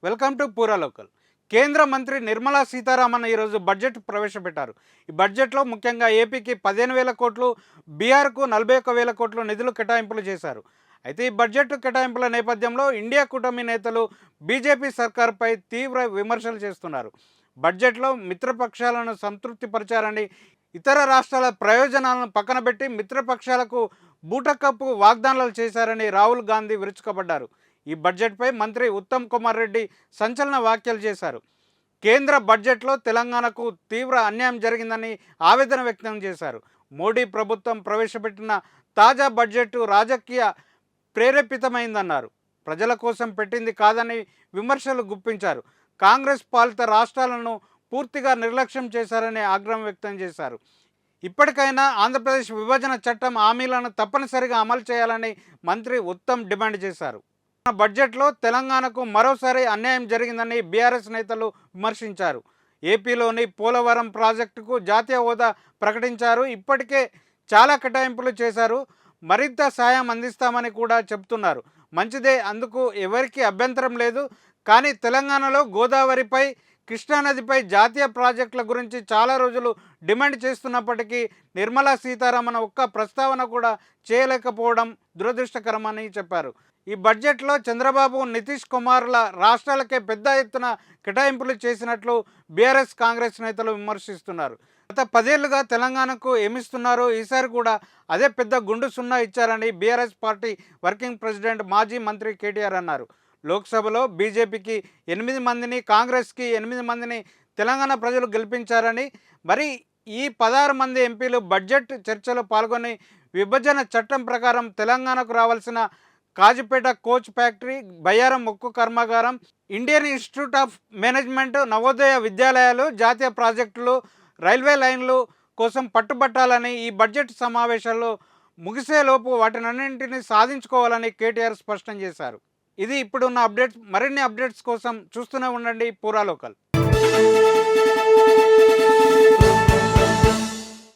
Welcome to పూరా local. కేంద్ర మంత్రి నిర్మలా సీతారామన్ ఈరోజు బడ్జెట్ ప్రవేశపెట్టారు. ఈ బడ్జెట్లో ముఖ్యంగా ఏపీకి 15,000 కోట్లు, బీహార్కు 41,000 కోట్లు నిధులు కేటాయింపులు చేశారు. అయితే ఈ బడ్జెట్ కేటాయింపుల నేపథ్యంలో ఇండియా కూటమి నేతలు బీజేపీ సర్కార్పై తీవ్ర విమర్శలు చేస్తున్నారు. బడ్జెట్లో మిత్రపక్షాలను సంతృప్తిపరిచారని, ఇతర రాష్ట్రాల ప్రయోజనాలను పక్కనబెట్టి మిత్రపక్షాలకు బూటకప్పు వాగ్దానాలు చేశారని రాహుల్ గాంధీ విరుచుకపడ్డారు. ఈ బడ్జెట్పై మంత్రి ఉత్తమ్ కుమార్ రెడ్డి సంచలన వ్యాఖ్యలు చేశారు. కేంద్ర బడ్జెట్లో తెలంగాణకు తీవ్ర అన్యాయం జరిగిందని ఆవేదన వ్యక్తం చేశారు. మోడీ ప్రభుత్వం ప్రవేశపెట్టిన తాజా బడ్జెట్ రాజకీయ ప్రేరేపితమైందన్నారు. ప్రజల కోసం పెట్టింది కాదని విమర్శలు గుప్పించారు. కాంగ్రెస్ పాలిత రాష్ట్రాలను పూర్తిగా నిర్లక్ష్యం చేశారని ఆగ్రహం వ్యక్తం చేశారు. ఇప్పటికైనా ఆంధ్రప్రదేశ్ విభజన చట్టం హామీలను తప్పనిసరిగా అమలు చేయాలని మంత్రి ఉత్తమ్ డిమాండ్ చేశారు. బడ్జెట్లో తెలంగాణకు మరోసారి అన్యాయం జరిగిందని బీఆర్ఎస్ నేతలు విమర్శించారు. ఏపీలోని పోలవరం ప్రాజెక్టుకు జాతీయ హోదా ప్రకటించారు. ఇప్పటికే చాలా కేటాయింపులు చేశారు. మరింత సాయం అందిస్తామని కూడా చెబుతున్నారు. మంచిదే, అందుకు ఎవరికీ అభ్యంతరం లేదు. కానీ తెలంగాణలో గోదావరిపై, కృష్ణానదిపై జాతీయ ప్రాజెక్టుల గురించి చాలా రోజులు డిమాండ్ చేస్తున్నప్పటికీ నిర్మలా సీతారామన్ ఒక్క ప్రస్తావన కూడా చేయలేకపోవడం దురదృష్టకరమని చెప్పారు. ఈ బడ్జెట్లో చంద్రబాబు, నితీష్ కుమార్ల రాష్ట్రాలకే పెద్ద ఎత్తున కేటాయింపులు చేసినట్లు బీఆర్ఎస్, కాంగ్రెస్ నేతలు విమర్శిస్తున్నారు. గత 10 ఏళ్లుగా తెలంగాణకు ఏమిస్తున్నారో ఈసారి కూడా అదే పెద్ద గుండు సున్నా ఇచ్చారని బీఆర్ఎస్ పార్టీ వర్కింగ్ ప్రెసిడెంట్, మాజీ మంత్రి కేటీఆర్ అన్నారు. లోక్సభలో బీజేపీకి 8 మందిని, కాంగ్రెస్కి 8 మందిని తెలంగాణ ప్రజలు గెలిపించారని, మరి ఈ 16 మంది ఎంపీలు బడ్జెట్ చర్చలో పాల్గొని విభజన చట్టం ప్రకారం తెలంగాణకు రావాల్సిన కాజిపేట కోచ్ ఫ్యాక్టరీ, బయ్యారం ఉక్కు కర్మాగారం, Indian institute of management, Navodaya విద్యాలయాలు, జాతీయ ప్రాజెక్టులు, రైల్వే లైన్లు కోసం పట్టుబట్టాలని, ఈ బడ్జెట్ సమావేశాల్లో ముగిసేలోపు వాటినన్నింటినీ సాధించుకోవాలని కేటీఆర్ స్పష్టం చేశారు. ఇది ఇప్పుడున్న అప్డేట్స్. మరిన్ని అప్డేట్స్ కోసం చూస్తూనే ఉండండి పూరా లోకల్.